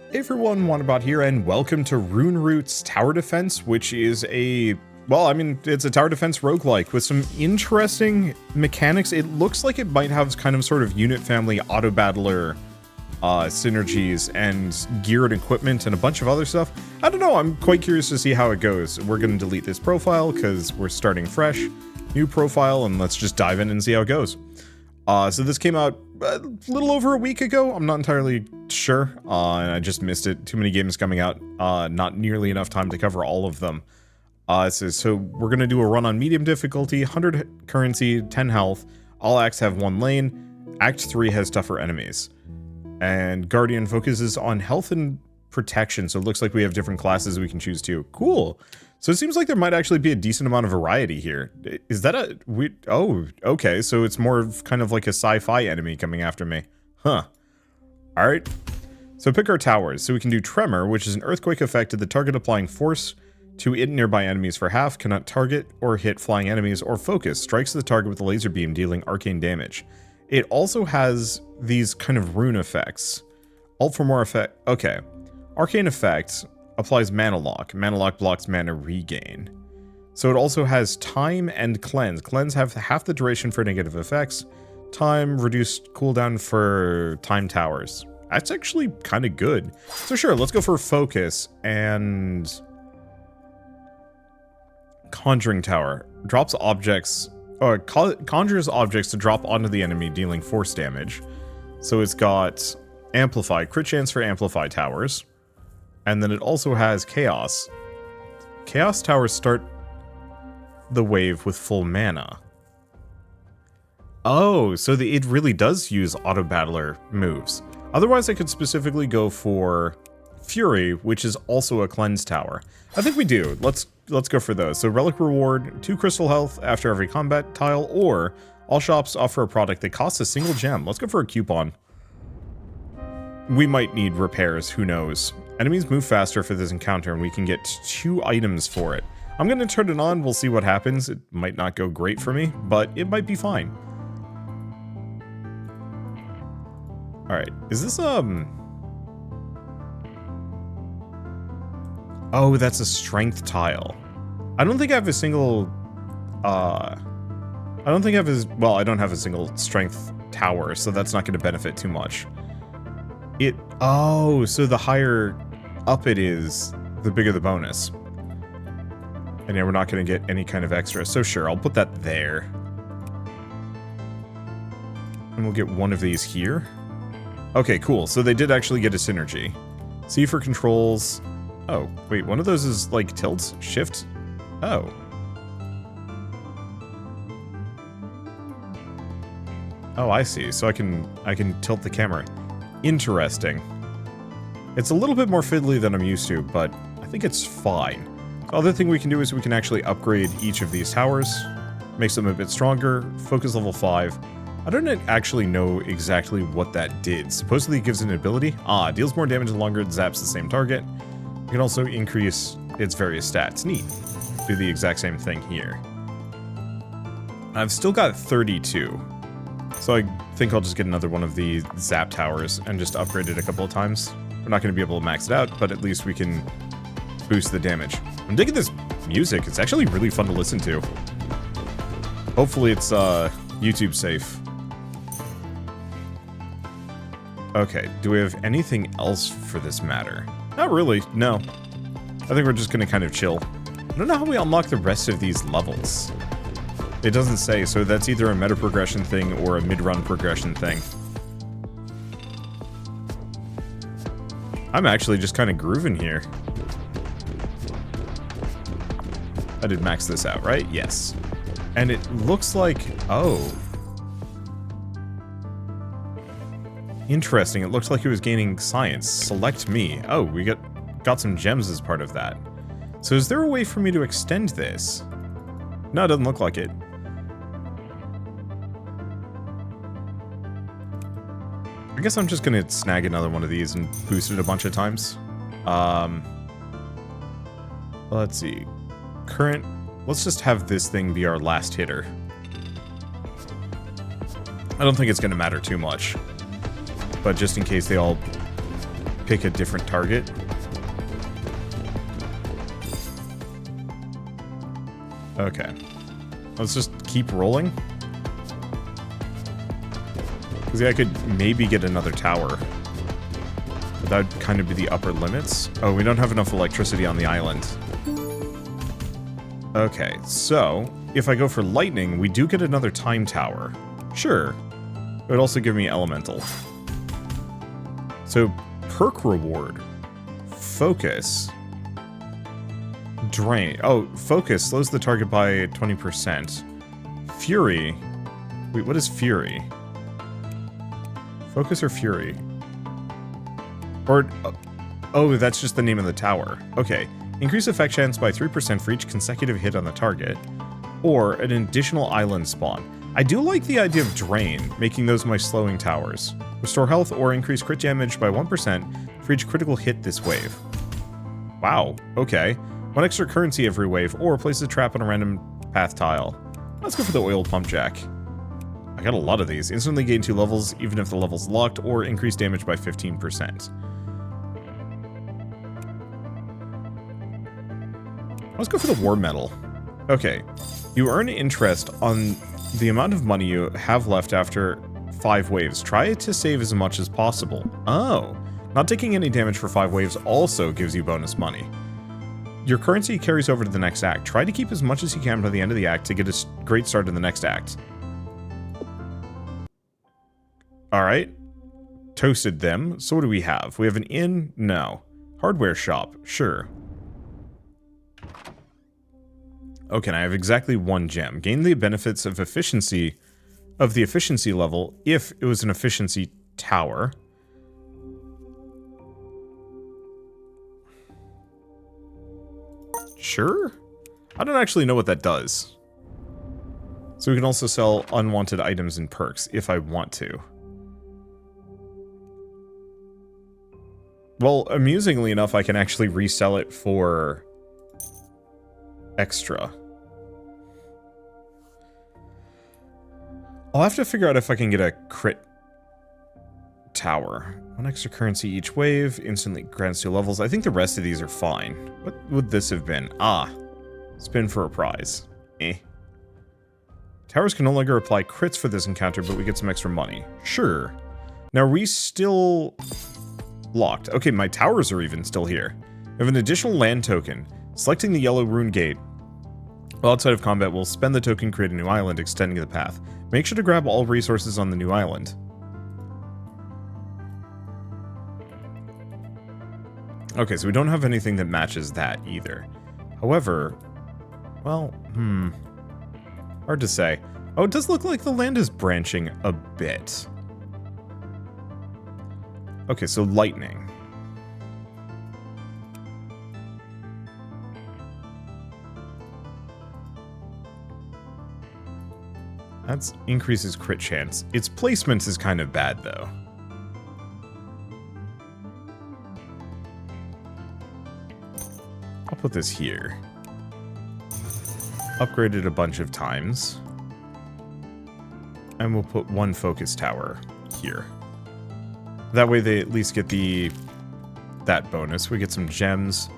Hey everyone, Wanderbot here, and welcome to Runeroots Tower Defense, which is it's a tower defense roguelike with some interesting mechanics. It looks like it might have kind of sort of unit family auto battler synergies and gear and equipment and a bunch of other stuff. I don't know, I'm quite curious to see how it goes. We're going to delete this profile because we're starting fresh, new profile, and let's just dive in and see how it goes. So this came out a little over a week ago. I'm not entirely sure, and I just missed it. Too many games coming out, not nearly enough time to cover all of them. So we're going to do a run on medium difficulty, 100 currency, 10 health. All acts have 1 lane. Act 3 has tougher enemies. And Guardian focuses on health and protection, so it looks like we have different classes we can choose to. Cool. So it seems like there might actually be a decent amount of variety here. Is that a... Oh, okay, so it's more of kind of like a sci-fi enemy coming after me. Huh. Alright. So pick our towers. So we can do Tremor, which is an earthquake effect to the target applying force to it nearby enemies for half, cannot target or hit flying enemies, or Focus, strikes the target with a laser beam dealing arcane damage. It also has these kind of rune effects. Alt for more effect... Okay. Arcane effects... applies mana lock. Mana lock blocks mana regain. So it also has time and cleanse. Cleanse have half the duration for negative effects. Time reduced cooldown for time towers. That's actually kind of good. So sure, let's go for focus and conjuring tower. Drops objects, or conjures objects to drop onto the enemy, dealing force damage. So it's got amplify, crit chance for amplify towers. And then it also has Chaos. Chaos towers start the wave with full mana. Oh, so it really does use auto battler moves. Otherwise, I could specifically go for Fury, which is also a cleanse tower. I think we do. Let's go for those. So relic reward, 2 crystal health after every combat tile, or all shops offer a product that costs a single gem. Let's go for a coupon. We might need repairs, who knows. Enemies move faster for this encounter, and we can get 2 items for it. I'm going to turn it on, we'll see what happens. It might not go great for me, but it might be fine. Alright, is this, Oh, that's a strength tile. I don't think I have a single, I don't have a single strength tower, so that's not going to benefit too much. Oh, so the higher up it is, the bigger the bonus. And yeah, we're not going to get any kind of extra. So sure, I'll put that there. And we'll get one of these here. Okay, cool. So they did actually get a synergy. C for controls. Oh, wait, one of those is like tilts? Shift? Oh. Oh, I see. So I can tilt the camera. Interesting. It's a little bit more fiddly than I'm used to, but I think it's fine. The other thing we can do is we can actually upgrade each of these towers, makes them a bit stronger, focus level 5. I don't actually know exactly what that did. Supposedly it gives an ability. Deals more damage the longer it zaps the same target. You can also increase its various stats. Neat. Do the exact same thing here. I've still got 32. So I think I'll just get another one of the zap towers and just upgrade it a couple of times. We're not going to be able to max it out, but at least we can boost the damage. I'm digging this music. It's actually really fun to listen to. Hopefully it's YouTube safe. Okay, do we have anything else for this matter? Not really, no. I think we're just going to kind of chill. I don't know how we unlock the rest of these levels. It doesn't say, so that's either a meta progression thing or a mid-run progression thing. I'm actually just kind of grooving here. I did max this out, right? Yes. And it looks like... Oh. Interesting. It looks like it was gaining science. Select me. Oh, we got some gems as part of that. So is there a way for me to extend this? No, it doesn't look like it. I guess I'm just gonna snag another one of these and boost it a bunch of times. Let's see. Current... Let's just have this thing be our last hitter. I don't think it's gonna matter too much. But just in case they all pick a different target. Okay. Let's just keep rolling. Because yeah, I could maybe get another tower. But that would kind of be the upper limits. Oh, we don't have enough electricity on the island. Okay, so if I go for lightning, we do get another time tower. Sure. It would also give me elemental. So, perk reward. Focus. Drain. Oh, focus slows the target by 20%. Fury. Wait, what is fury? Focus or fury? Or, oh, that's just the name of the tower. Okay. Increase effect chance by 3% for each consecutive hit on the target. Or an additional island spawn. I do like the idea of drain, making those my slowing towers. Restore health or increase crit damage by 1% for each critical hit this wave. Wow, okay. 1 extra currency every wave, or place a trap on a random path tile. Let's go for the oil pump jack. I got a lot of these. Instantly gain 2 levels, even if the level's locked, or increase damage by 15%. Let's go for the war medal. Okay. You earn interest on the amount of money you have left after 5 waves. Try to save as much as possible. Oh. Not taking any damage for 5 waves also gives you bonus money. Your currency carries over to the next act. Try to keep as much as you can by the end of the act to get a great start in the next act. Alright. Toasted them. So what do we have? We have an inn? No. Hardware shop? Sure. Okay, I have exactly 1 gem. Gain the benefits of efficiency of the efficiency level if it was an efficiency tower. Sure? I don't actually know what that does. So we can also sell unwanted items and perks if I want to. Well, amusingly enough, I can actually resell it for extra. I'll have to figure out if I can get a crit tower. 1 extra currency each wave, instantly grants 2 levels. I think the rest of these are fine. What would this have been? Ah, spin for a prize. Eh. Towers can no longer apply crits for this encounter, but we get some extra money. Sure. Now, are we still locked? Okay, my towers are even still here. We have an additional land token. Selecting the yellow rune gate. While outside of combat, we'll spend the token, create a new island, extending the path. Make sure to grab all resources on the new island. Okay, so we don't have anything that matches that either. However, well, hard to say. Oh, it does look like the land is branching a bit. Okay, so lightning. That increases crit chance. Its placement is kind of bad, though. I'll put this here. Upgraded a bunch of times. And we'll put 1 focus tower here. That way they at least get that bonus. We get some gems.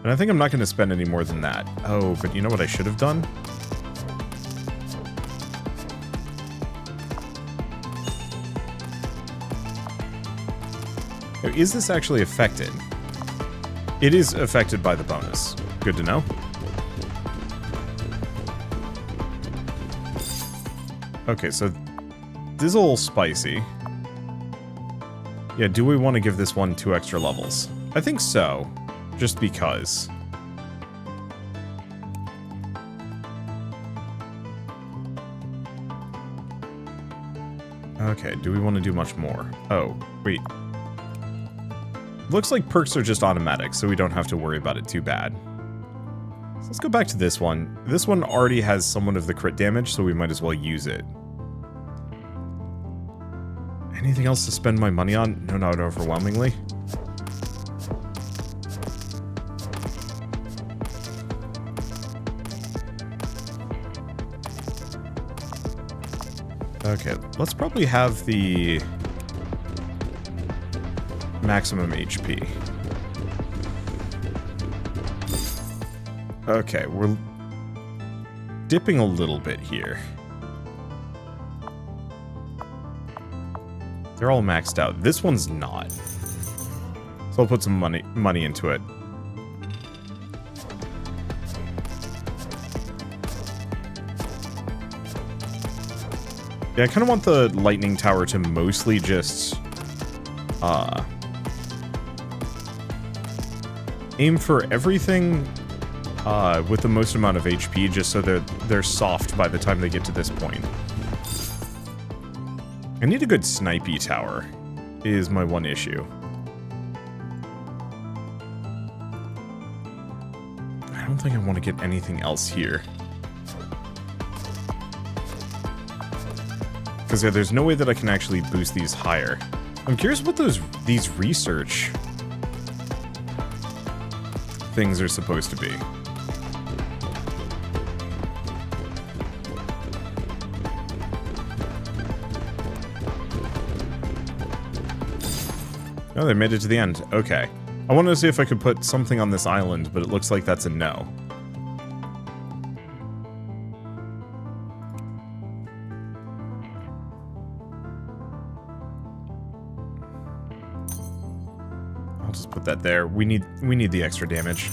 And I think I'm not going to spend any more than that. Oh, but you know what I should have done? Is this actually affected? It is affected by the bonus. Good to know. Okay, so this is a little spicy. Yeah, do we want to give this one 2 extra levels? I think so, just because. Okay, do we want to do much more? Oh, wait. Looks like perks are just automatic, so we don't have to worry about it too bad. So let's go back to this one. This one already has somewhat of the crit damage, so we might as well use it. Anything else to spend my money on? No, not overwhelmingly. Okay, let's probably have the maximum HP. Okay, we're dipping a little bit here. They're all maxed out. This one's not. So I'll put some money into it. Yeah, I kind of want the lightning tower to mostly just aim for everything with the most amount of HP, just so they're soft by the time they get to this point. I need a good snipey tower, is my one issue. I don't think I want to get anything else here. Because yeah, there's no way that I can actually boost these higher. I'm curious what these research things are supposed to be. Oh, they made it to the end. Okay. I wanted to see if I could put something on this island, but it looks like that's a no. I'll just put that there. We need the extra damage.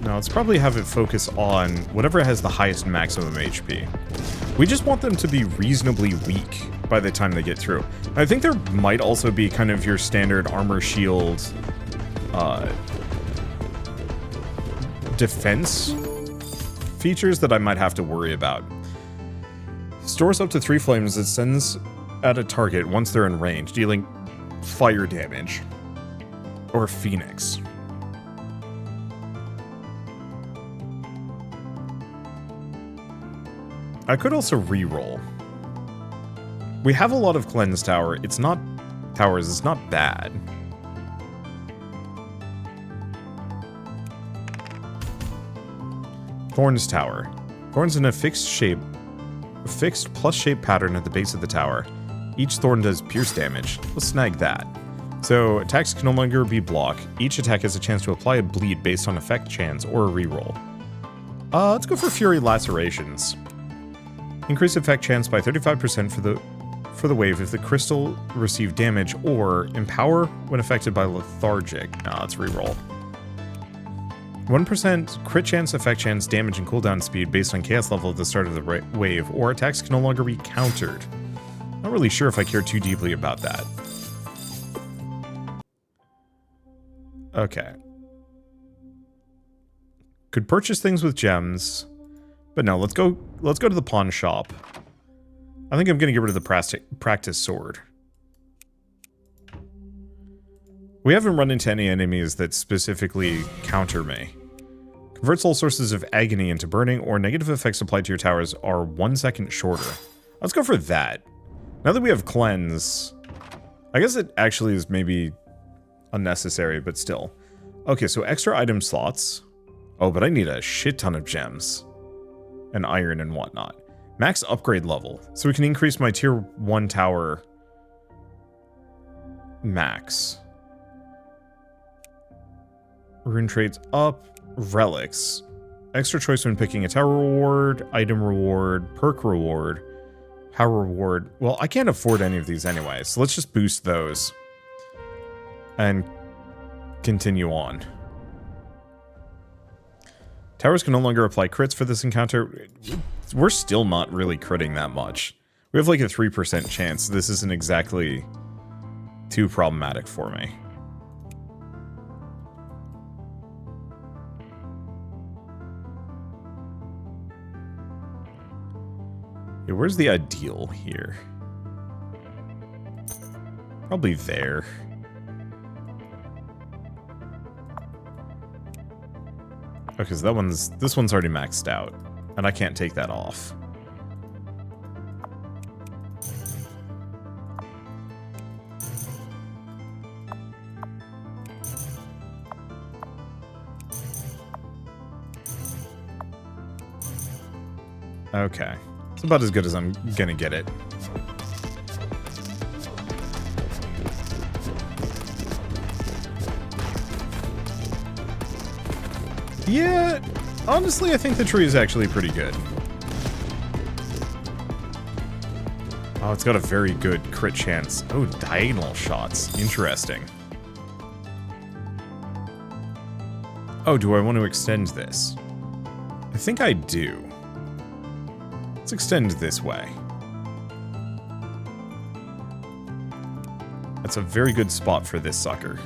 Now, let's probably have it focus on whatever has the highest maximum HP. We just want them to be reasonably weak by the time they get through. I think there might also be kind of your standard armor shield defense features that I might have to worry about. Stores up to 3 flames that sends at a target once they're in range, dealing fire damage. Or Phoenix. I could also re-roll. We have a lot of cleanse tower. It's not bad. Thorns tower. Thorns in a fixed plus shape pattern at the base of the tower. Each thorn does pierce damage. Let's snag that. So attacks can no longer be block. Each attack has a chance to apply a bleed based on effect chance or a re-roll. Let's go for Fury Lacerations. Increase effect chance by 35% for the wave if the crystal received damage, or empower when affected by lethargic. Let's reroll. 1% crit chance, effect chance, damage, and cooldown speed based on chaos level at the start of the wave, or attacks can no longer be countered. Not really sure if I care too deeply about that. Okay. Could purchase things with gems. But no, let's go to the pawn shop. I think I'm going to get rid of the practice sword. We haven't run into any enemies that specifically counter me. Converts all sources of agony into burning, or negative effects applied to your towers are 1 second shorter. Let's go for that. Now that we have cleanse, I guess it actually is maybe unnecessary, but still. Okay, so extra item slots. Oh, but I need a shit ton of gems. And iron and whatnot. Max upgrade level. So we can increase my tier 1 tower max. Rune trades up. Relics. Extra choice when picking a tower reward, item reward, perk reward, power reward. Well, I can't afford any of these anyway, so let's just boost those. And continue on. Towers can no longer apply crits for this encounter. We're still not really critting that much. We have like a 3% chance. This isn't exactly too problematic for me. Yeah, where's the ideal here? Probably there. Okay, so this one's already maxed out, and I can't take that off. Okay. It's about as good as I'm gonna get it. Yeah, honestly, I think the tree is actually pretty good. Oh, it's got a very good crit chance. Oh, diagonal shots. Interesting. Oh, do I want to extend this? I think I do. Let's extend this way. That's a very good spot for this sucker.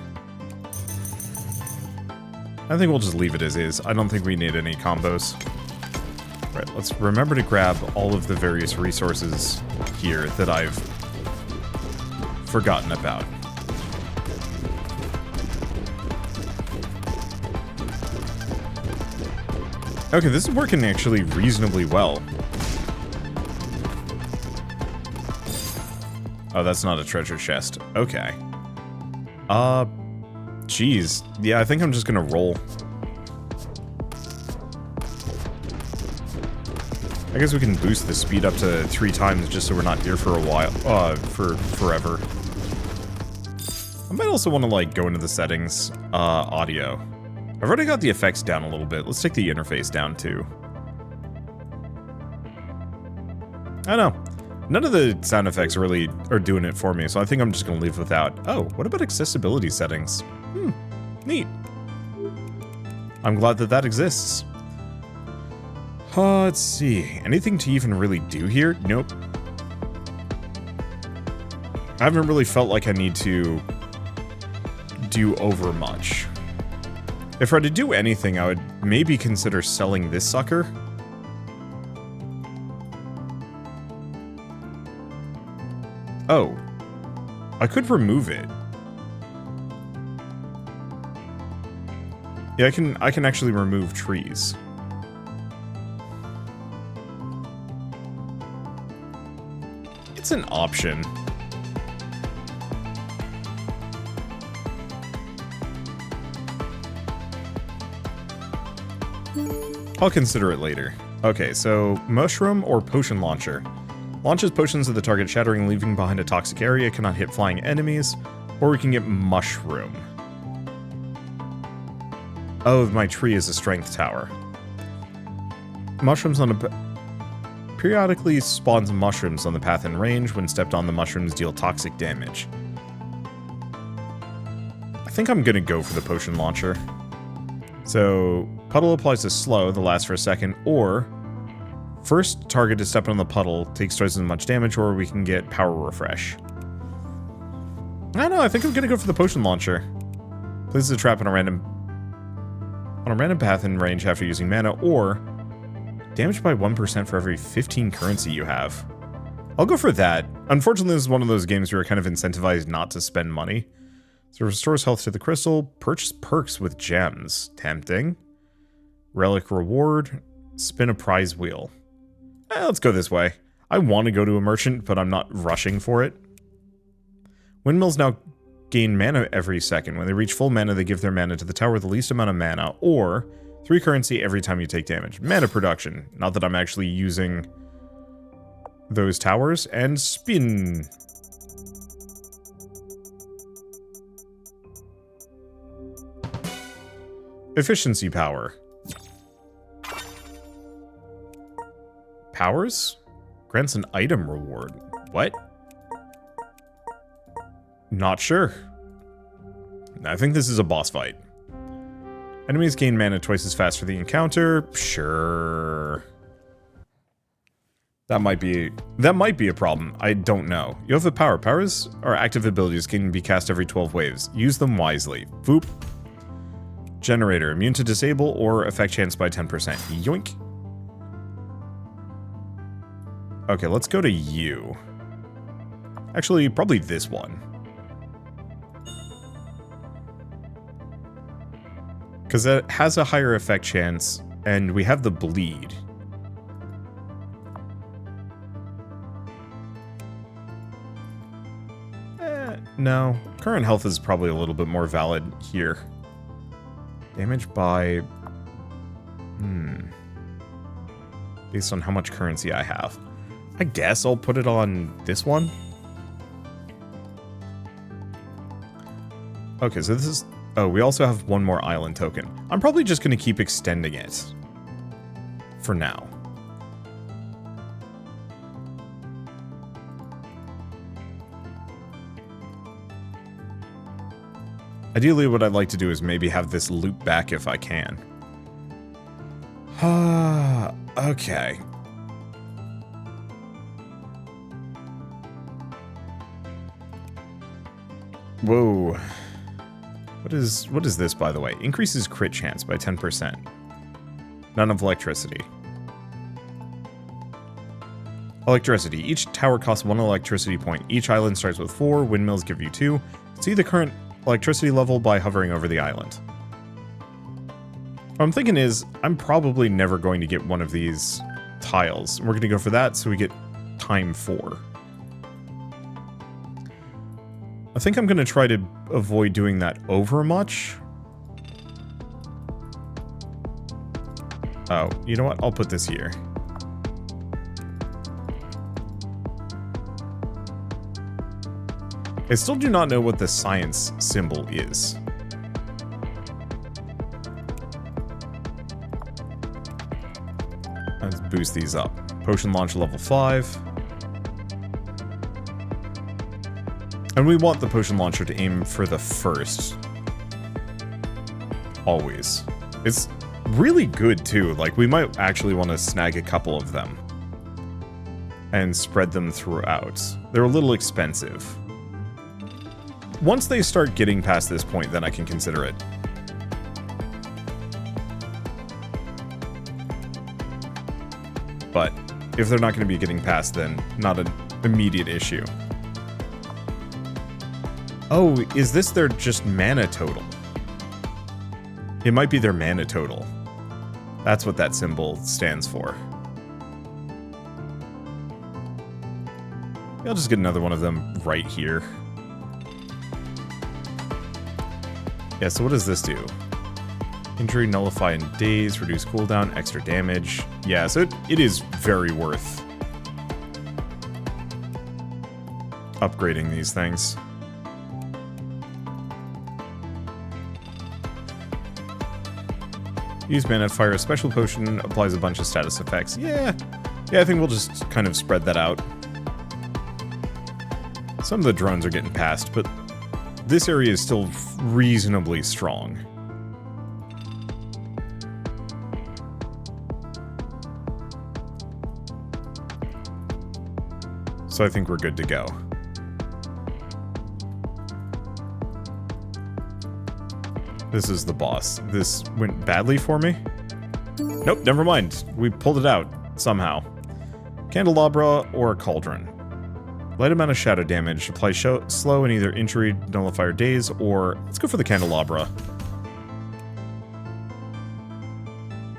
I think we'll just leave it as is. I don't think we need any combos. Right, let's remember to grab all of the various resources here that I've forgotten about. Okay, this is working actually reasonably well. Oh, that's not a treasure chest. Okay. Geez. Yeah, I think I'm just gonna roll. I guess we can boost the speed up to 3 times just so we're not here for a while, for forever. I might also want to, like, go into the settings, audio. I've already got the effects down a little bit. Let's take the interface down, too. I don't know. None of the sound effects really are doing it for me, so I think I'm just going to leave without. Oh, what about accessibility settings? Neat. I'm glad that that exists. Let's see. Anything to even really do here? Nope. I haven't really felt like I need to do over much. If I were to do anything, I would maybe consider selling this sucker. Oh. I could remove it. Yeah, I can actually remove trees. It's an option. I'll consider it later. Okay, so mushroom or potion launcher. Launches potions at the target, shattering, leaving behind a toxic area, cannot hit flying enemies, or we can get mushroom. Oh, my tree is a strength tower. Mushrooms on a... Periodically spawns mushrooms on the path and range. When stepped on, the mushrooms deal toxic damage. I think I'm gonna go for the potion launcher. So, puddle applies to slow, that lasts for a second, or first target to step on the puddle takes twice as much damage, or we can get power refresh. I don't know, I think I'm gonna go for the potion launcher. Places a trap on a random path and range after using mana, or damage by 1% for every 15 currency you have. I'll go for that. Unfortunately, this is one of those games where you're kind of incentivized not to spend money. So restores health to the crystal, purchase perks with gems. Tempting. Relic reward, spin a prize wheel. Let's go this way. I want to go to a merchant, but I'm not rushing for it. Windmills now gain mana every second. When they reach full mana, they give their mana to the tower with the least amount of mana, or 3 currency every time you take damage. Mana production. Not that I'm actually using those towers. And spin. Efficiency power. Powers? Grants an item reward. What? Not sure. I think this is a boss fight. Enemies gain mana twice as fast for the encounter. Sure. That might be a problem. I don't know. You have the power. Powers are active abilities, can be cast every 12 waves. Use them wisely. Boop. Generator. Immune to disable or affect chance by 10%. Yoink. Okay, let's go to you. Actually, probably this one. Because it has a higher effect chance, and we have the bleed. No. Current health is probably a little bit more valid here. Damage by... based on how much currency I have. I guess I'll put it on this one. Okay, so this is... Oh, we also have one more island token. I'm probably just going to keep extending it. For now. Ideally, what I'd like to do is maybe have this loop back if I can. Okay. Whoa. What is this, by the way? Increases crit chance by 10%. None of electricity. Electricity. Each tower costs 1 electricity point. Each island starts with 4. Windmills give you 2. See the current electricity level by hovering over the island. What I'm thinking is, I'm probably never going to get one of these tiles. We're going to go for that so we get time 4. I think I'm going to try to avoid doing that over much. Oh, you know what? I'll put this here. I still do not know what the science symbol is. Let's boost these up. Potion launch level 5. And we want the potion launcher to aim for the first. Always. It's really good too. Like, we might actually want to snag a couple of them. And spread them throughout. They're a little expensive. Once they start getting past this point, then I can consider it. But if they're not going to be getting past, then not an immediate issue. Oh, is this their just mana total? It might be their mana total. That's what that symbol stands for. I'll just get another one of them right here. Yeah, so what does this do? Injury, nullify in days, reduce cooldown, extra damage. Yeah, so it is very worth upgrading these things. Use mana, fire a special potion, applies a bunch of status effects. Yeah, I think we'll just kind of spread that out. Some of the drones are getting past, but this area is still reasonably strong. So I think we're good to go. This is the boss. This went badly for me? Nope, never mind. We pulled it out, somehow. Candelabra or a cauldron. Light amount of shadow damage. Apply slow in either injury, nullifier days, or... Let's go for the candelabra.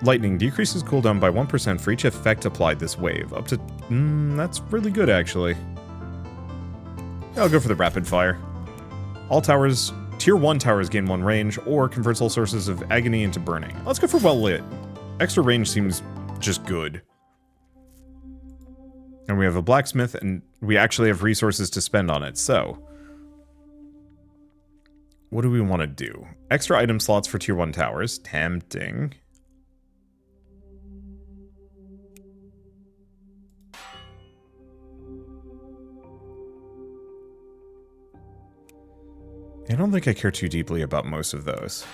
Lightning decreases cooldown by 1% for each effect applied this wave. Up to... that's really good, actually. I'll go for the rapid fire. All towers... Tier 1 towers gain 1 range, or converts all sources of agony into burning. Let's go for well lit. Extra range seems just good. And we have a blacksmith, and we actually have resources to spend on it, so... What do we want to do? Extra item slots for tier 1 towers. Tempting. I don't think I care too deeply about most of those.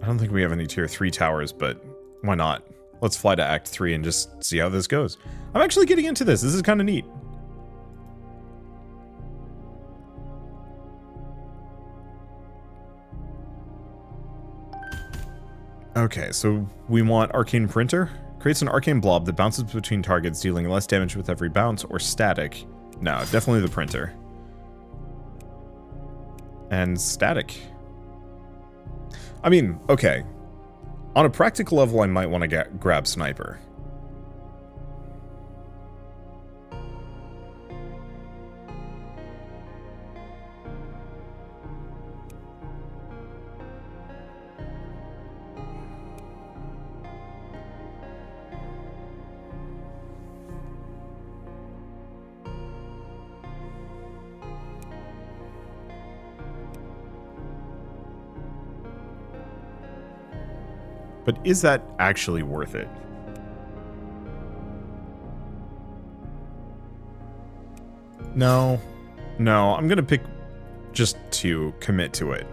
I don't think we have any tier 3 towers, but why not? Let's fly to Act 3 and just see how this goes. I'm actually getting into this. This is kind of neat. Okay, so we want Arcane Printer. Creates an arcane blob that bounces between targets, dealing less damage with every bounce, or static. No, definitely the printer. And static. I mean, okay. On a practical level, I might want to grab Sniper. But is that actually worth it? No. No, I'm gonna pick just to commit to it.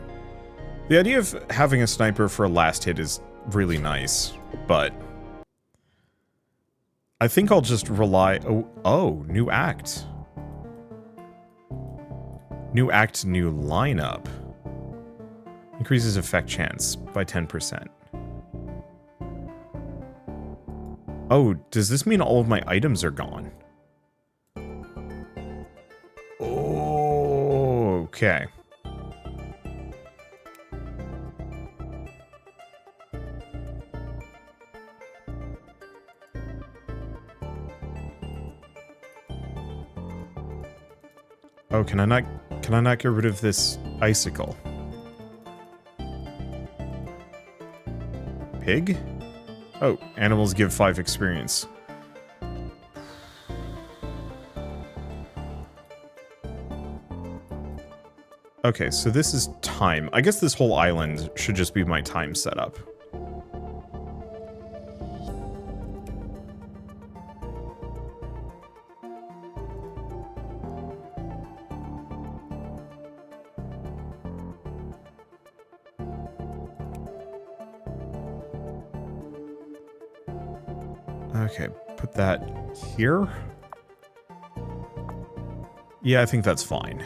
The idea of having a sniper for a last hit is really nice, but I think I'll just rely... Oh, new act. New act, new lineup. Increases effect chance by 10%. Oh, does this mean all of my items are gone? Oh, okay. Oh, can I not get rid of this icicle? Pig? Oh, animals give 5 experience. Okay, so this is time. I guess this whole island should just be my time setup. Okay, put that here. Yeah, I think that's fine.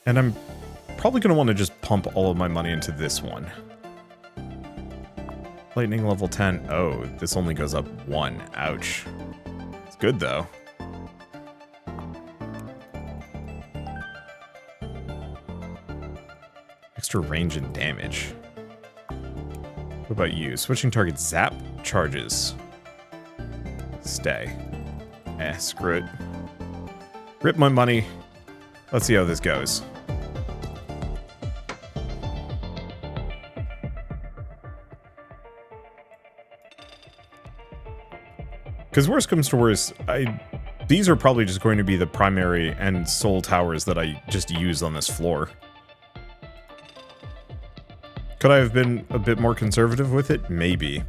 And I'm probably going to want to just pump all of my money into this one. Lightning level 10. Oh, this only goes up 1. Ouch. It's good, though. Extra range and damage. What about you? Switching target zap charges. Stay. Screw it. Rip my money. Let's see how this goes. Because worst comes to worst, these are probably just going to be the primary and sole towers that I just use on this floor. Could I have been a bit more conservative with it? Maybe.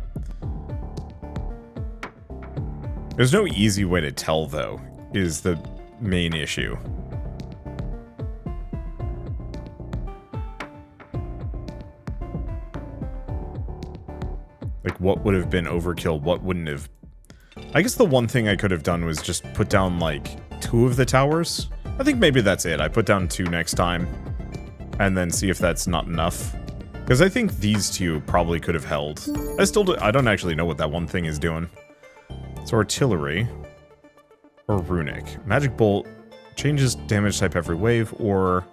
There's no easy way to tell, though, is the main issue. Like, what would have been overkill, what wouldn't have... I guess the one thing I could have done was just put down, like, 2 of the towers. I think maybe that's it. I put down 2 next time, and then see if that's not enough. Because I think these 2 probably could have held. I don't actually know what that one thing is doing. So artillery, or runic. Magic bolt changes damage type every wave, or...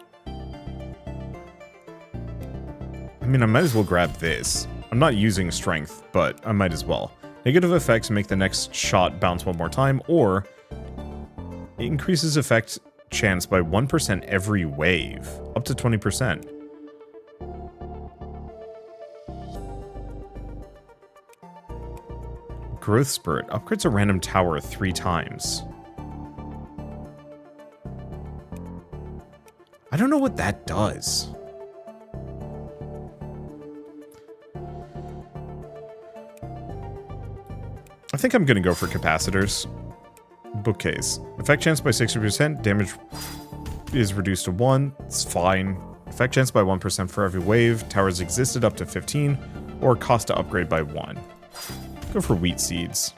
I mean, I might as well grab this. I'm not using strength, but I might as well. Negative effects make the next shot bounce 1 more time, or it increases effect chance by 1% every wave, up to 20%. Growth Spurt upgrades a random tower 3 times. I don't know what that does. I think I'm gonna go for capacitors. Bookcase. Effect chance by 60%, damage is reduced to 1, it's fine. Effect chance by 1% for every wave, towers existed up to 15, or cost to upgrade by 1. Go for wheat seeds.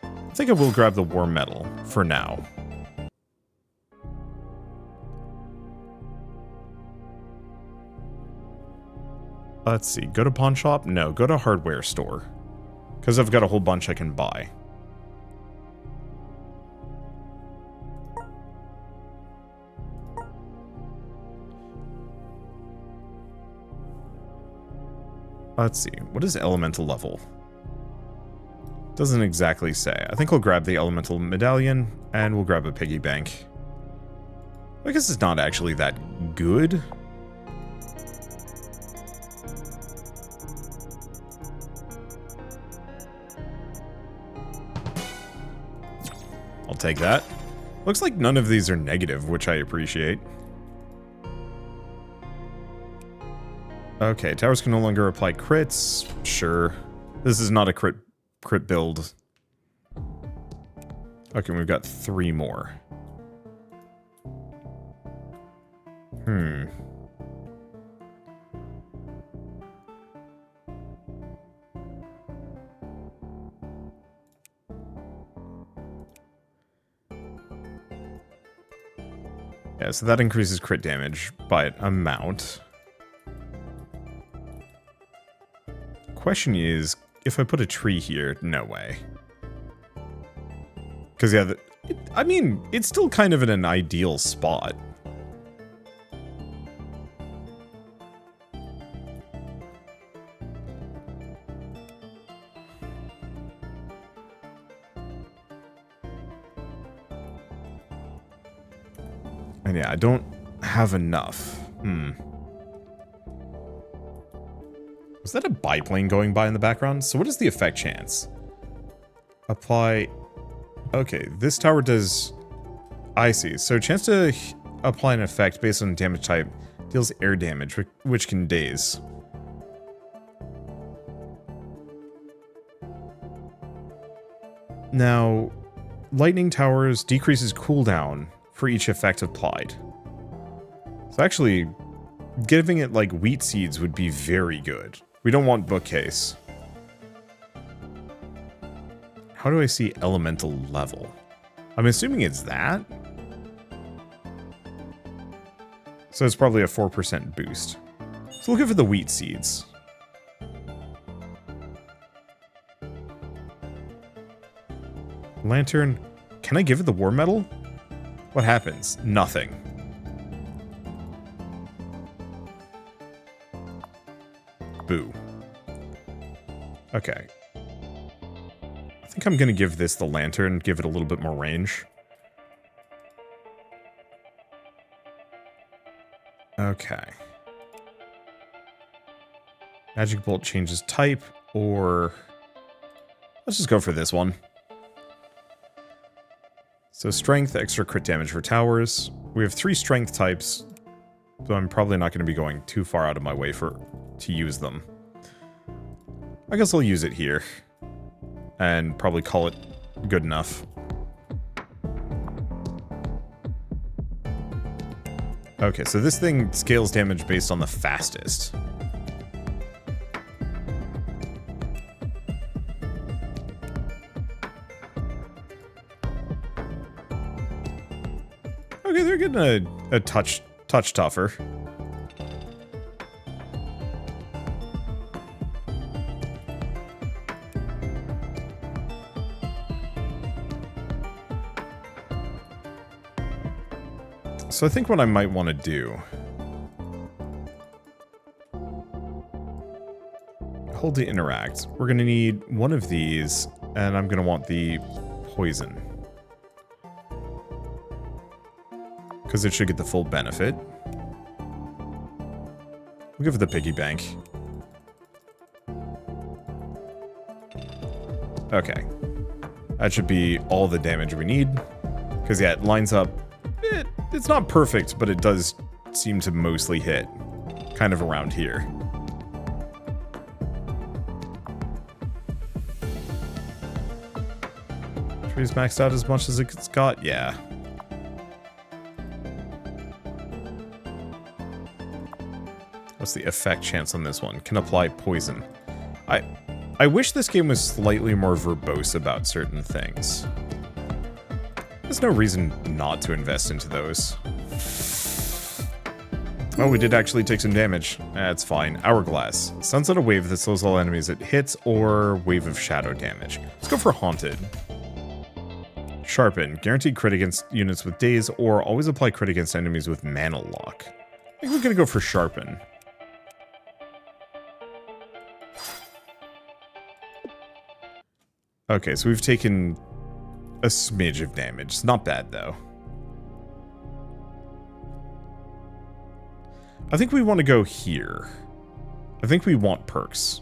I think I will grab the war metal for now. Let's see, go to pawn shop? No, go to hardware store. Because I've got a whole bunch I can buy. Let's see, what is elemental level? Doesn't exactly say. I think we'll grab the elemental medallion, and we'll grab a piggy bank. I guess it's not actually that good. I'll take that. Looks like none of these are negative, which I appreciate. Okay, towers can no longer apply crits. Sure. This is not a crit build. Okay, we've got 3 more. Yeah, so that increases crit damage by an amount. Question is, if I put a tree here, no way. Because, yeah, I mean, it's still kind of in an ideal spot. And yeah, I don't have enough. Was that a biplane going by in the background? So what is the effect chance? Apply... Okay, this tower does... I see. So chance to apply an effect based on damage type deals air damage, which can daze. Now, lightning towers decreases cooldown for each effect applied. So actually, giving it like wheat seeds would be very good. We don't want bookcase. How do I see elemental level? I'm assuming it's that. So it's probably a 4% boost. So we'll go for the wheat seeds. Lantern. Can I give it the war medal? What happens? Nothing. Boo. Okay. I think I'm gonna give this the lantern, give it a little bit more range. Okay. Magic bolt changes type, or... Let's just go for this one. So strength, extra crit damage for towers. We have 3 strength types, so I'm probably not going to be going too far out of my way to use them. I guess I'll use it here. And probably call it good enough. Okay, so this thing scales damage based on the fastest. Okay, they're getting a touch tougher. So I think what I might want to do... Hold to interact. We're going to need one of these, and I'm going to want the poison. Because it should get the full benefit. We'll give it the piggy bank. Okay. That should be all the damage we need. Because, yeah, it lines up... It's not perfect, but it does seem to mostly hit. Kind of around here. Tree's maxed out as much as it's got? Yeah. What's the effect chance on this one? Can apply poison. I wish this game was slightly more verbose about certain things. There's no reason not to invest into those. Oh, we did actually take some damage. That's fine. Hourglass. Suns out a wave that slows all enemies it hits, or wave of shadow damage. Let's go for Haunted. Sharpen. Guaranteed crit against units with daze, or always apply crit against enemies with mana lock. I think we're gonna go for Sharpen. Okay, so we've taken a smidge of damage. It's not bad, though. I think we want to go here. I think we want perks.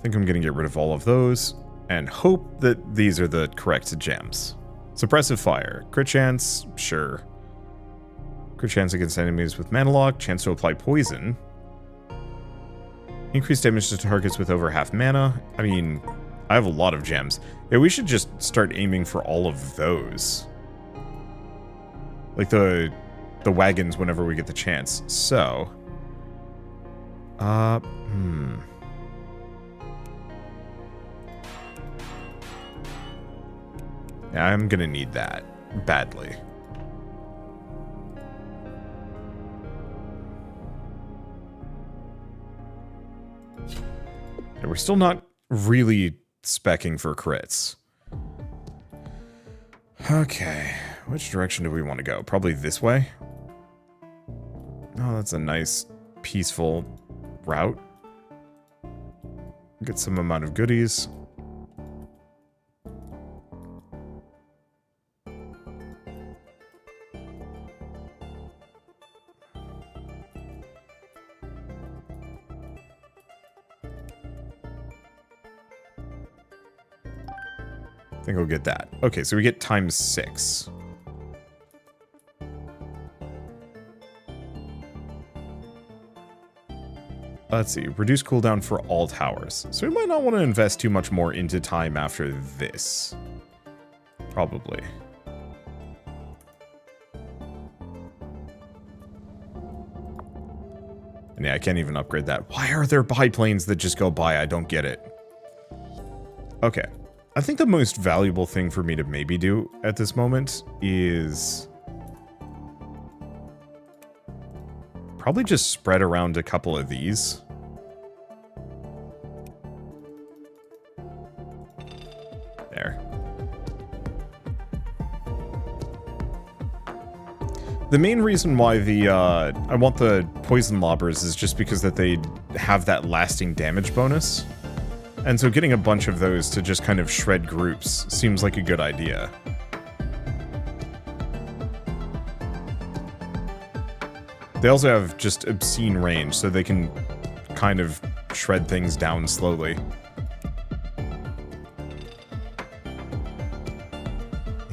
think I'm going to get rid of all of those and hope that these are the correct gems. Suppressive fire. Crit chance, sure. Crit chance against enemies with mana lock. Chance to apply poison. Increased damage to targets with over half mana. I mean, I have a lot of gems. Yeah, we should just start aiming for all of those. Like the wagons whenever we get the chance. So. Yeah, I'm gonna need that badly. And we're still not really specking for crits. Okay, which direction do we want to go? Probably this way? Oh, that's a nice, peaceful route. Get some amount of goodies. I think we'll get that. Okay, so we get ×6. Let's see, reduce cooldown for all towers. So we might not want to invest too much more into time after this. Probably. And yeah, I can't even upgrade that. Why are there biplanes that just go by? I don't get it. Okay. I think the most valuable thing for me to maybe do at this moment is probably just spread around a couple of these. There. The main reason why I want the poison lobbers is just because that they have that lasting damage bonus. And so getting a bunch of those to just kind of shred groups seems like a good idea. They also have just obscene range, so they can kind of shred things down slowly.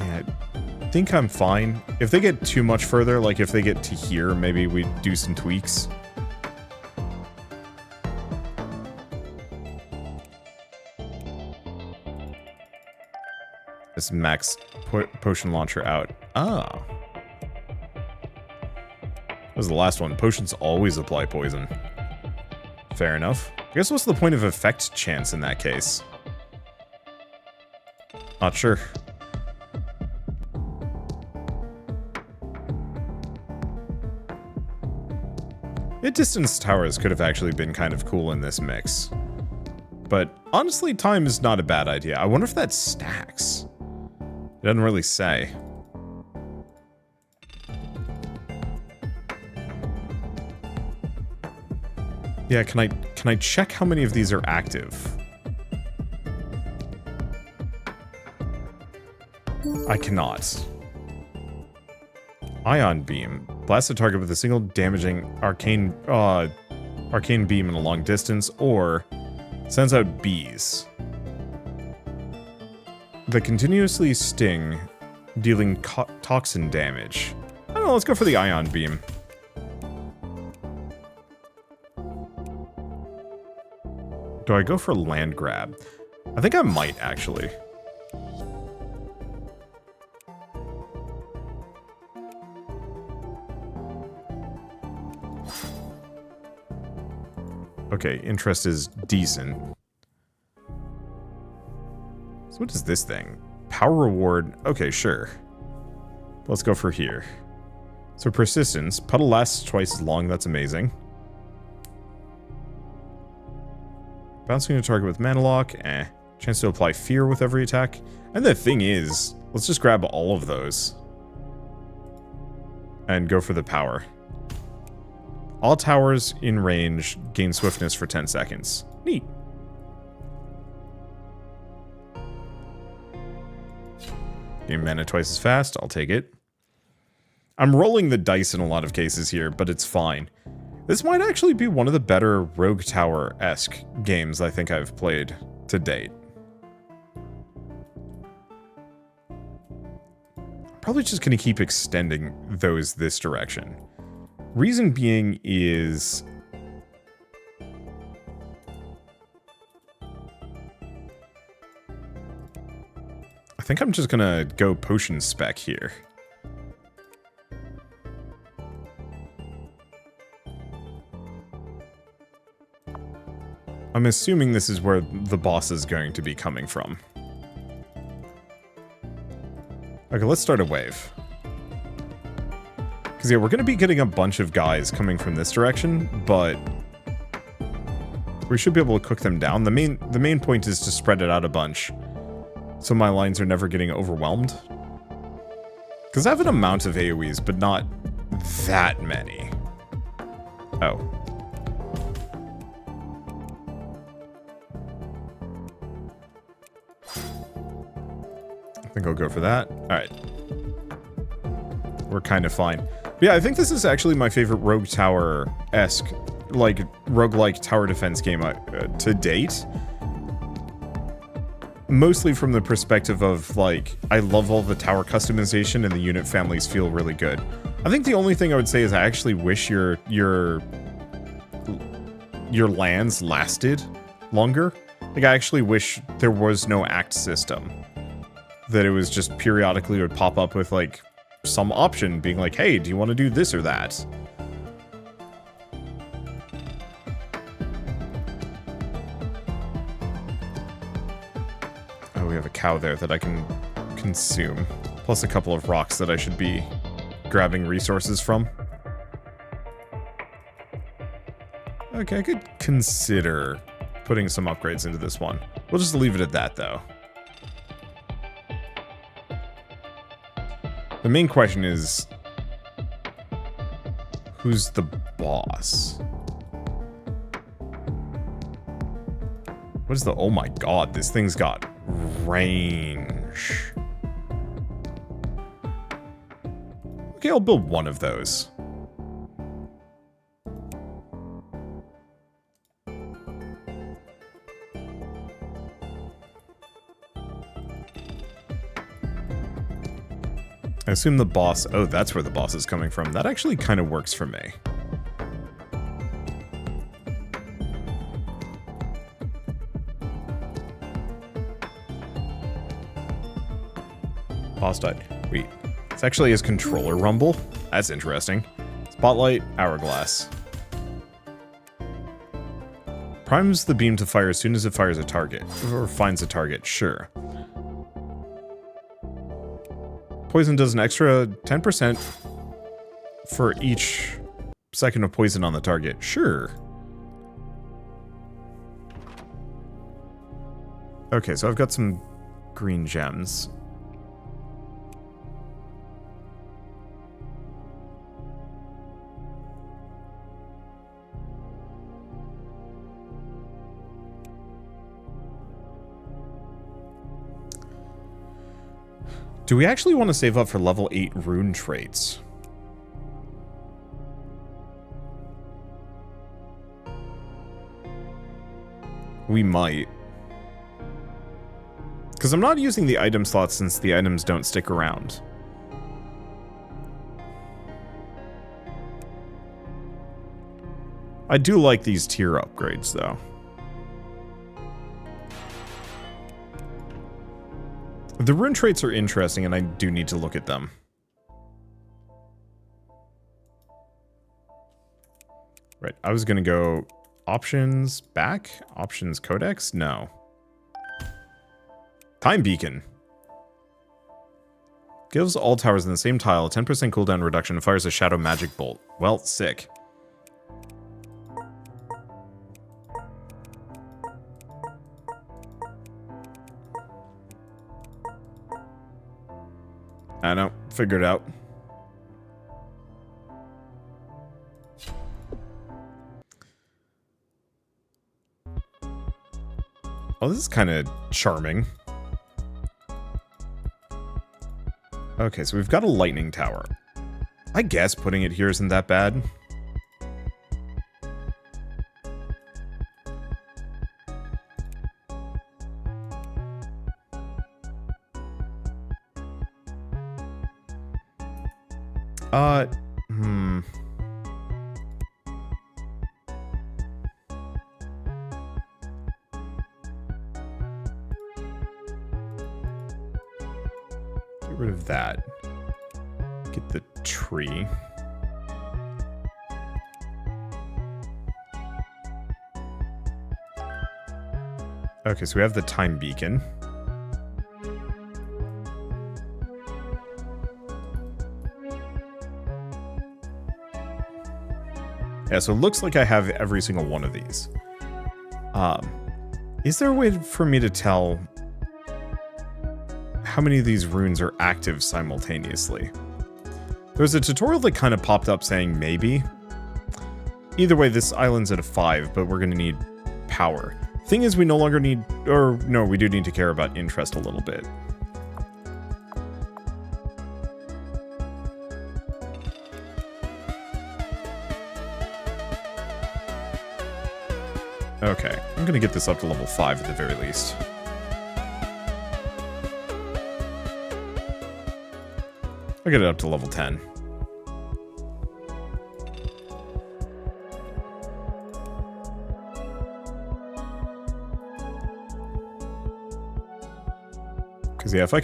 Yeah, I think I'm fine. If they get too much further, like if they get to here, maybe we do some tweaks. This max potion launcher out. Ah. What was the last one? Potions always apply poison. Fair enough. I guess what's the point of effect chance in that case? Not sure. Mid-distance towers could have actually been kind of cool in this mix. But honestly, time is not a bad idea. I wonder if that stacks. It doesn't really say. Yeah, can I check how many of these are active? I cannot. Ion beam. Blast a target with a single damaging arcane beam in a long distance, or sends out bees that continuously sting, dealing toxin damage. I don't know, let's go for the ion beam. Do I go for land grab? I think I might, actually. Okay, interest is decent. So what is this thing? Power reward. Okay, sure. Let's go for here. So persistence. Puddle lasts twice as long. That's amazing. Bouncing a target with mana lock. Eh. Chance to apply fear with every attack. And the thing is, let's just grab all of those. And go for the power. All towers in range gain swiftness for 10 seconds. Neat. Gain mana twice as fast. I'll take it. I'm rolling the dice in a lot of cases here, but it's fine. This might actually be one of the better Rogue Tower-esque games I think I've played to date. Probably just going to keep extending those this direction. Reason being is... I think I'm just going to go potion spec here. I'm assuming this is where the boss is going to be coming from. Okay, let's start a wave. Because, yeah, we're going to be getting a bunch of guys coming from this direction, but we should be able to cook them down. The main point is to spread it out a bunch, so my lines are never getting overwhelmed. Because I have an amount of AoEs, but not that many. Oh. I think I'll go for that. Alright. We're kind of fine. But yeah, I think this is actually my favorite Rogue Tower-esque, like, roguelike tower defense game to date. Mostly from the perspective of, like, I love all the tower customization and the unit families feel really good. I think the only thing I would say is I actually wish your lands lasted longer. Like, I actually wish there was no act system. That it was just periodically would pop up with, like, some option being like, hey, do you want to do this or that? Oh, we have a cow there that I can consume. Plus a couple of rocks that I should be grabbing resources from. Okay, I could consider putting some upgrades into this one. We'll just leave it at that, though. The main question is, who's the boss? What is the... Oh my god, this thing's got range. Okay, I'll build one of those. I assume the boss... Oh, that's where the boss is coming from. That actually kind of works for me. Boss died. Wait. It's actually his controller rumble? That's interesting. Spotlight, hourglass. Primes the beam to fire as soon as it fires a target. Or finds a target, sure. Poison does an extra 10% for each second of poison on the target. Sure. Okay, so I've got some green gems. Do we actually want to save up for level 8 rune traits? We might. Because I'm not using the item slot since the items don't stick around. I do like these tier upgrades, though. The rune traits are interesting, and I do need to look at them. Right, I was gonna go options back? Options codex? No. Time beacon. Gives all towers in the same tile a 10% cooldown reduction and fires a shadow magic bolt. Well, sick. I know, figured out. Oh, this is kind of charming. Okay, so we've got a lightning tower. I guess putting it here isn't that bad. Get rid of that. Get the tree. Okay, so we have the time beacon. Yeah, so it looks like I have every single one of these. Is there a way for me to tell how many of these runes are active simultaneously? There was a tutorial that kind of popped up saying maybe. Either way, this island's at a 5, but we're going to need power. Thing is, we no longer need, or no, we do need to care about interest a little bit. Okay, I'm gonna get this up to level 5 at the very least. I'll get it up to level 10. Because yeah, if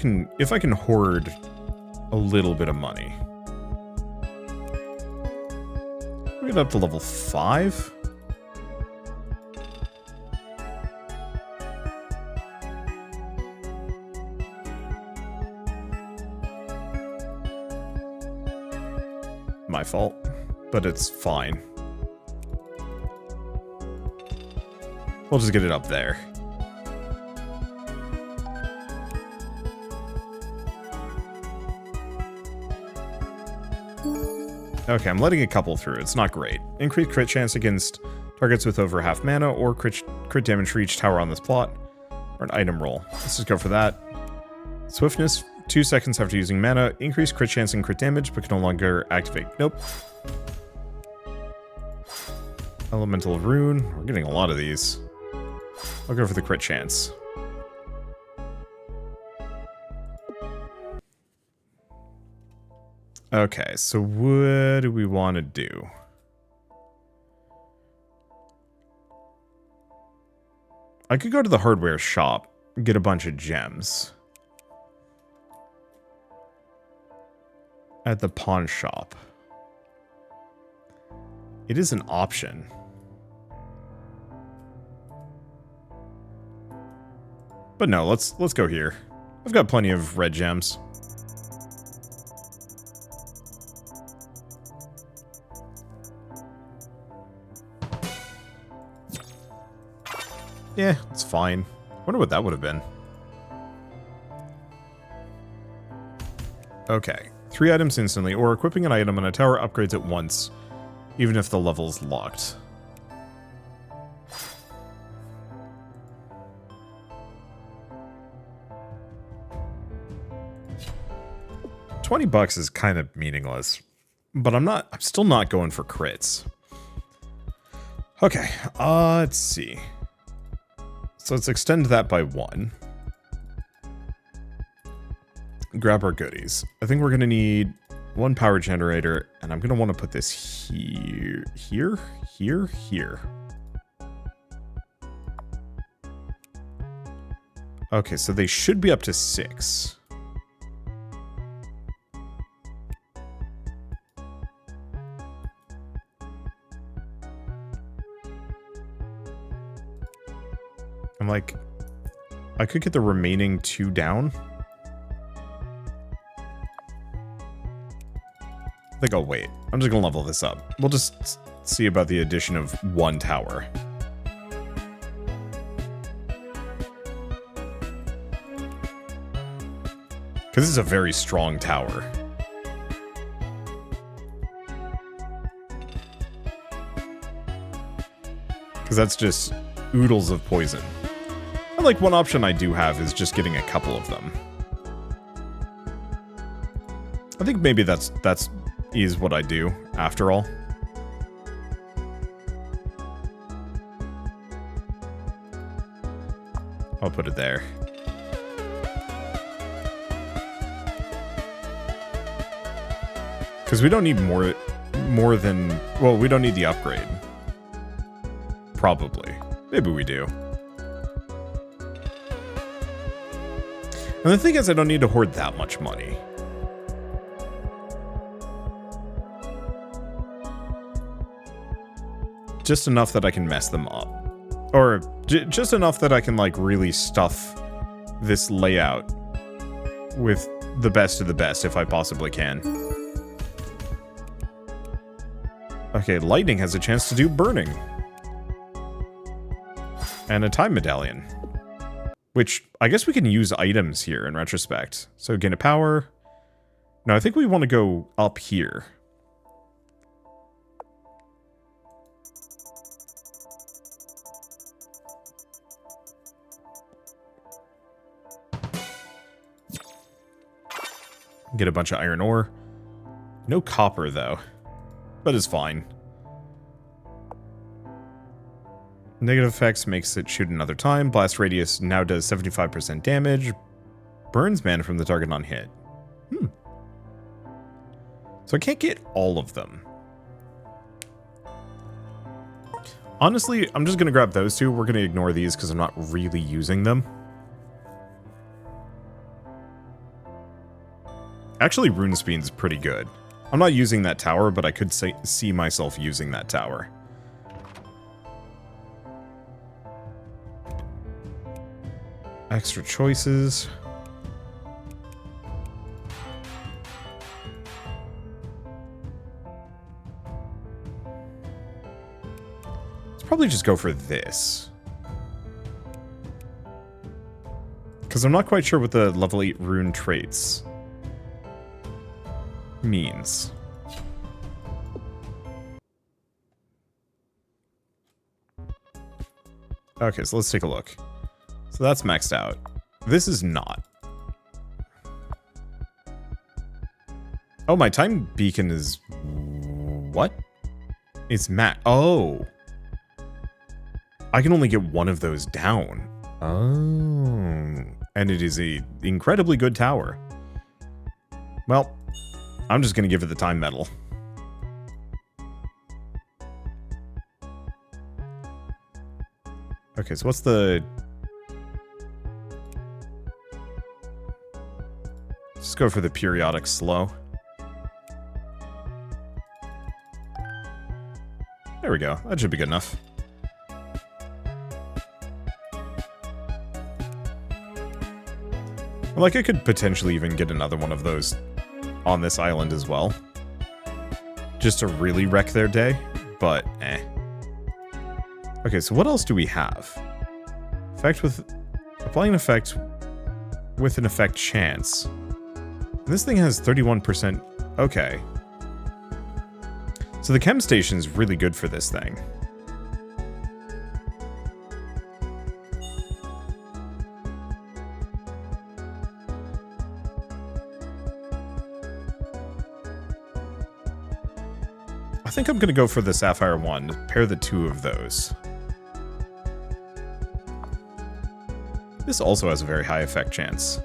I can hoard a little bit of money. I'll get it up to level 5. My fault, but it's fine. We'll just get it up there. Okay, I'm letting a couple through. It's not great. Increased crit chance against targets with over half mana, or crit damage for each tower on this plot, or an item roll. Let's just go for that. Swiftness. 2 seconds after using mana, increase crit chance and crit damage, but can no longer activate. Nope. Elemental rune. We're getting a lot of these. I'll go for the crit chance. Okay, so what do we want to do? I could go to the hardware shop and get a bunch of gems. At the pawn shop. It is an option. But no, let's go here. I've got plenty of red gems. Yeah, it's fine. Wonder what that would have been. Okay. 3 items instantly, or equipping an item on a tower upgrades it once, even if the level's locked. $20 is kind of meaningless, but I'm still not going for crits. Okay, let's see. So let's extend that by 1. Grab our goodies. I think we're going to need 1 power generator, and I'm going to want to put this here, here. Okay, so they should be up to 6. I'm like, I could get the remaining 2 down. I think I'll wait. I'm just gonna level this up. We'll just see about the addition of 1 tower. Because this is a very strong tower. Because that's just oodles of poison. And like, one option I do have is just getting a couple of them. I think maybe that's is what I do, after all. I'll put it there. Because we don't need more more than... Well, we don't need the upgrade. Probably. Maybe we do. And the thing is, I don't need to hoard that much money. Just enough that I can mess them up. Or just enough that I can, like, really stuff this layout with the best of the best, if I possibly can. Okay, lightning has a chance to do burning. And a time medallion. Which, I guess we can use items here in retrospect. So, gain a power. No, I think we want to go up here. Get a bunch of iron ore. No copper, though. But it's fine. Negative effects makes it shoot another time. Blast radius now does 75% damage. Burns mana from the target on hit. So I can't get all of them. Honestly, I'm just going to grab those two. We're going to ignore these because I'm not really using them. Actually, Rune Speed's pretty good. I'm not using that tower, but I could see myself using that tower. Extra choices. Let's probably just go for this. Because I'm not quite sure what the level 8 rune traits means. Okay, so let's take a look. So that's maxed out. This is not. Oh, my time beacon is... What? It's Oh. I can only get one of those down. Oh. And it is a incredibly good tower. Well, I'm just gonna give it the time medal. Okay, so what's the... Let's go for the periodic slow. There we go. That should be good enough. Like, I could potentially even get another one of those on this island as well. Just to really wreck their day, but eh. Okay, so what else do we have? Effect with... Applying an effect with an effect chance. This thing has 31%. Okay. So the chem station's really good for this thing. I think I'm gonna go for the Sapphire one. Pair the two of those. This also has a very high effect chance.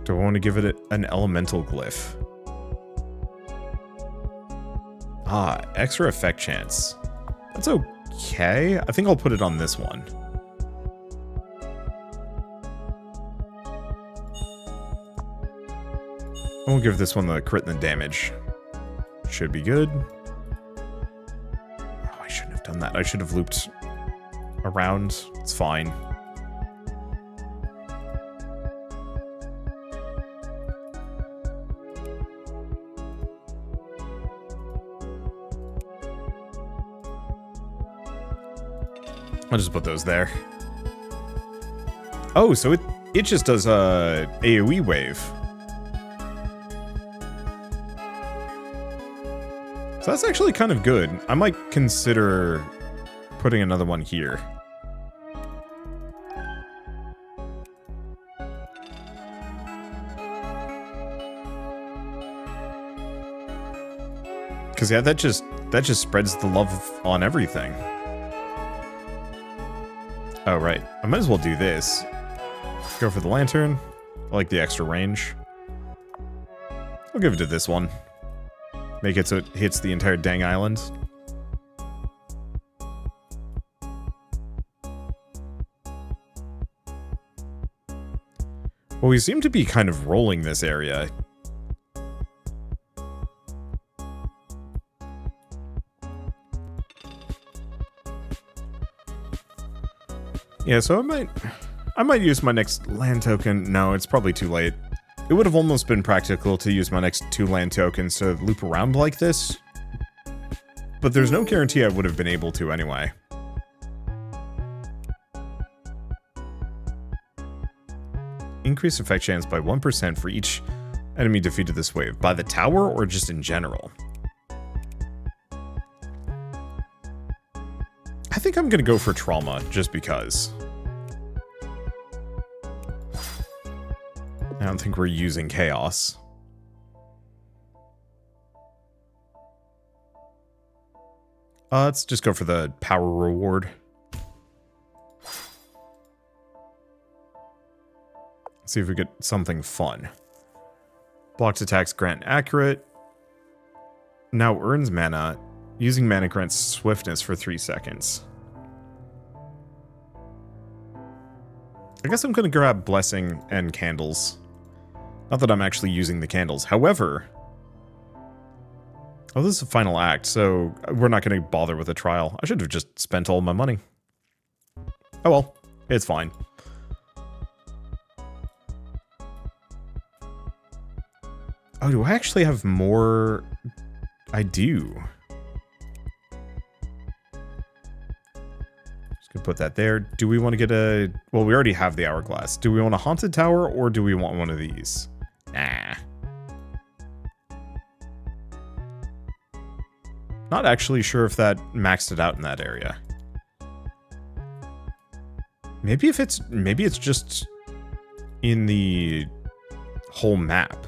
Do I want to give it an elemental glyph? Ah, extra effect chance. That's okay. I think I'll put it on this one. We'll give this one the crit and the damage. Should be good. Oh, I shouldn't have done that. I should have looped around. It's fine. I'll just put those there. Oh, so it just does a AoE wave. So that's actually kind of good. I might consider putting another one here. Because yeah, that just spreads the love on everything. Oh, right. I might as well do this. Go for the lantern. I like the extra range. I'll give it to this one. Make it so it hits the entire dang island. Well, we seem to be kind of rolling this area. Yeah, so I might use my next land token. No, it's probably too late. It would have almost been practical to use my next 2 land tokens to loop around like this. But there's no guarantee I would have been able to anyway. Increase effect chance by 1% for each enemy defeated this wave. By the tower or just in general? I think I'm gonna go for trauma, just because. I don't think we're using chaos. Let's just go for the power reward. See if we get something fun. Blocked attacks grant accurate. Now earns mana. Using mana grants swiftness for 3 seconds. I guess I'm going to grab blessing and candles. Not that I'm actually using the candles. However... Oh, this is a final act, so we're not going to bother with a trial. I should have just spent all my money. Oh well, it's fine. Oh, do I actually have more? I do. Just gonna put that there. Do we want to get a... Well, we already have the hourglass. Do we want a haunted tower or do we want one of these? Nah. Not actually sure if that maxed it out in that area. Maybe it's just in the whole map.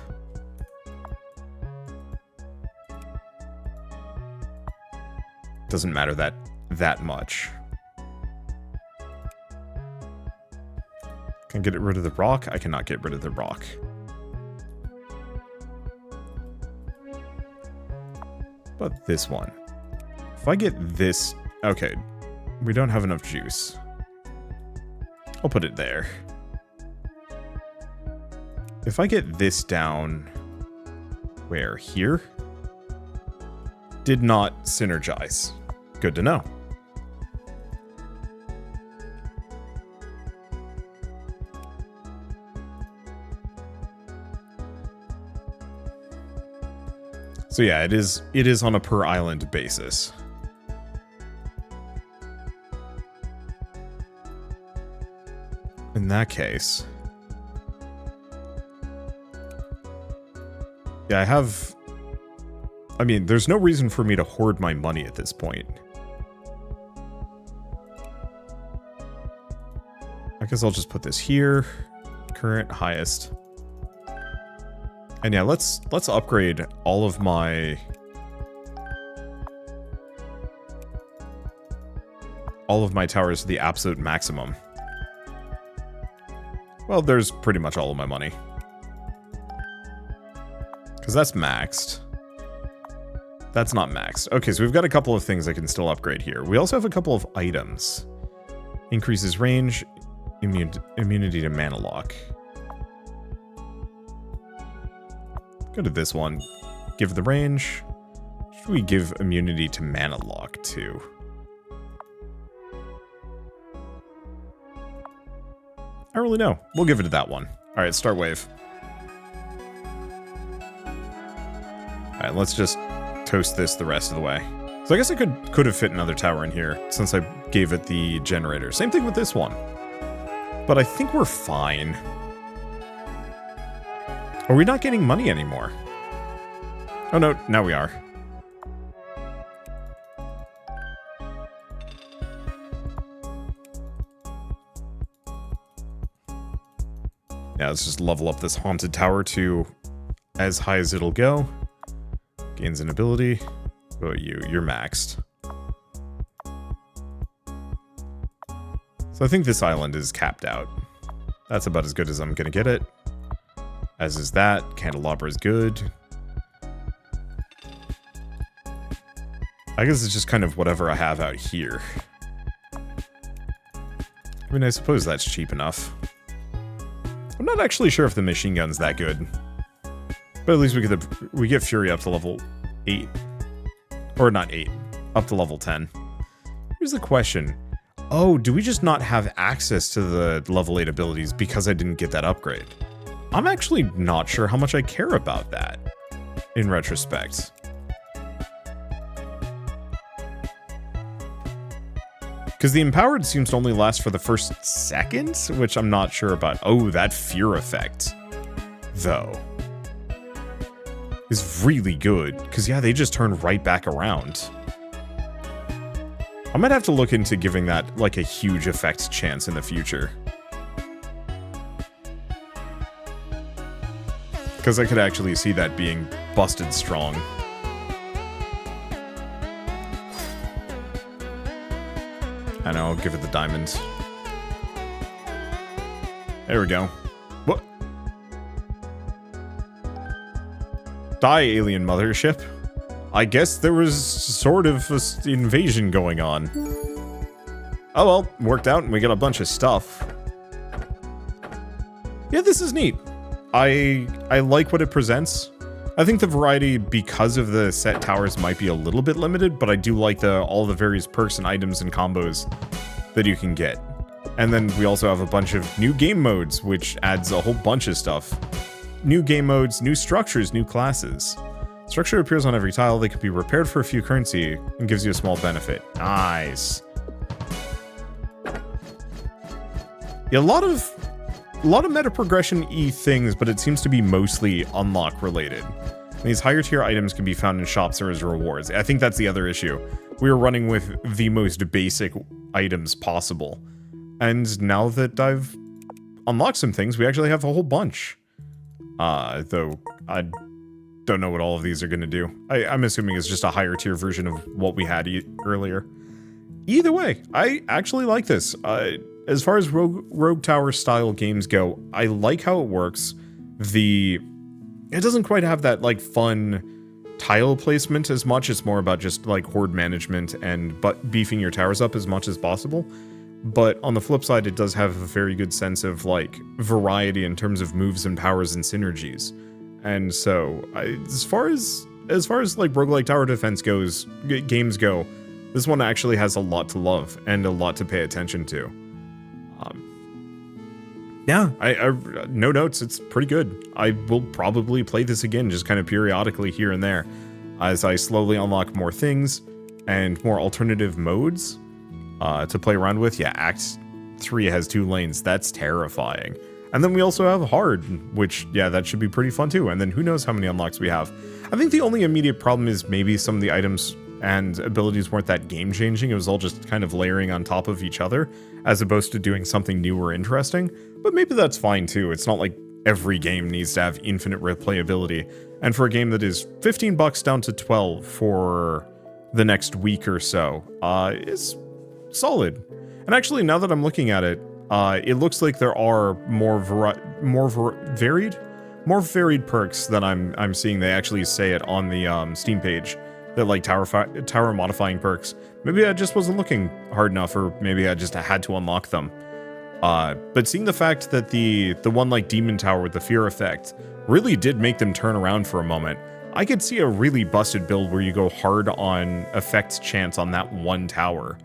Doesn't matter that much. Can I get rid of the rock? I cannot get rid of the rock. But this one. If I get this... Okay. We don't have enough juice. I'll put it there. If I get this down... Where? Here? Did not synergize. Good to know. So yeah, it is on a per island basis. In that case... Yeah, I mean, there's no reason for me to hoard my money at this point. I guess I'll just put this here. Current highest. And yeah, let's upgrade all of my towers to the absolute maximum. Well, there's pretty much all of my money. Because that's maxed. That's not maxed. Okay, so we've got a couple of things I can still upgrade here. We also have a couple of items. Increases range, immunity to mana lock. Go to this one. Give the range. Should we give immunity to mana lock too? I don't really know. We'll give it to that one. Alright, start wave. Alright, let's just toast this the rest of the way. So I guess I could have fit another tower in here since I gave it the generator. Same thing with this one. But I think we're fine. Are we not getting money anymore? Oh no, now we are. Yeah, let's just level up this haunted tower to as high as it'll go. Gains an ability. Oh, you're maxed. So I think this island is capped out. That's about as good as I'm gonna get it. As is that. Candelabra is good. I guess it's just kind of whatever I have out here. I mean, I suppose that's cheap enough. I'm not actually sure if the machine gun's that good. But at least we get Fury up to level 8. Or not 8. Up to level 10. Here's the question. Oh, do we just not have access to the level 8 abilities because I didn't get that upgrade? I'm actually not sure how much I care about that, in retrospect. Because the Empowered seems to only last for the first second, which I'm not sure about. Oh, that Fear effect, though, is really good. Because, yeah, they just turn right back around. I might have to look into giving that, like, a huge effect chance in the future. Because I could actually see that being busted strong. I know, I'll give it the diamond. There we go. What? Die, alien mothership. I guess there was sort of an invasion going on. Oh well, worked out and we got a bunch of stuff. Yeah, this is neat. I like what it presents. I think the variety, because of the set towers, might be a little bit limited, but I do like all the various perks and items and combos that you can get. And then we also have a bunch of new game modes, which adds a whole bunch of stuff. New game modes, new structures, new classes. Structure appears on every tile. They can be repaired for a few currency and gives you a small benefit. Nice. Yeah, a lot of meta progression-y things, but it seems to be mostly unlock related. These higher tier items can be found in shops or as rewards. I think that's the other issue. We were running with the most basic items possible. And now that I've unlocked some things, we actually have a whole bunch. Though I don't know what all of these are going to do. I'm assuming it's just a higher tier version of what we had earlier. Either way, I actually like this. As far as Rogue Tower style games go, I like how it works. It doesn't quite have that, like, fun tile placement as much. It's more about just, like, horde management and beefing your towers up as much as possible. But on the flip side, it does have a very good sense of, like, variety in terms of moves and powers and synergies. And so, as far as like roguelike tower defense games go, this one actually has a lot to love and a lot to pay attention to. Yeah, no notes, it's pretty good. I will probably play this again, just kind of periodically here and there, as I slowly unlock more things and more alternative modes to play around with. Yeah, Act 3 has 2 lanes, that's terrifying. And then we also have Hard, which, yeah, that should be pretty fun too. And then who knows how many unlocks we have. I think the only immediate problem is maybe some of the items and abilities weren't that game-changing. It was all just kind of layering on top of each other, as opposed to doing something new or interesting. But maybe that's fine too. It's not like every game needs to have infinite replayability. And for a game that is $15 down to 12 for the next week or so, is solid. And actually, now that I'm looking at it, it looks like there are more varied perks that I'm seeing. They actually say it on the Steam page. That, like, tower modifying perks. Maybe I just wasn't looking hard enough, or maybe I just had to unlock them. But seeing the fact that the one like Demon Tower with the Fear effect really did make them turn around for a moment, I could see a really busted build where you go hard on effect chance on that one tower,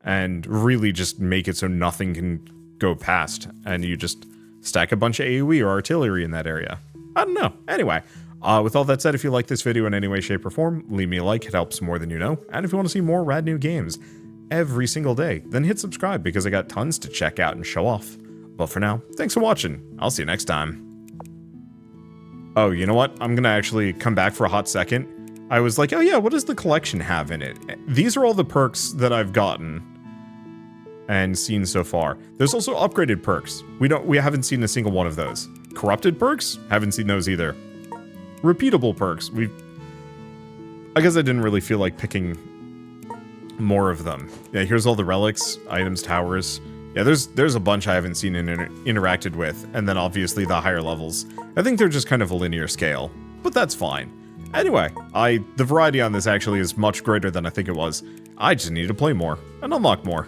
and really just make it so nothing can go past, and you just stack a bunch of AoE or artillery in that area. I don't know. Anyway. With all that said, if you like this video in any way, shape, or form, leave me a like, it helps more than you know. And if you want to see more rad new games every single day, then hit subscribe because I got tons to check out and show off. But for now, thanks for watching. I'll see you next time. Oh, you know what? I'm gonna actually come back for a hot second. I was like, oh yeah, what does the collection have in it? These are all the perks that I've gotten and seen so far. There's also upgraded perks. We haven't seen a single one of those. Corrupted perks? Haven't seen those either. Repeatable perks. I guess I didn't really feel like picking more of them. Yeah, here's all the relics, items, towers. Yeah, there's a bunch I haven't seen and interacted with, and then obviously the higher levels. I think they're just kind of a linear scale, but that's fine. Anyway, the variety on this actually is much greater than I think it was. I just need to play more and unlock more.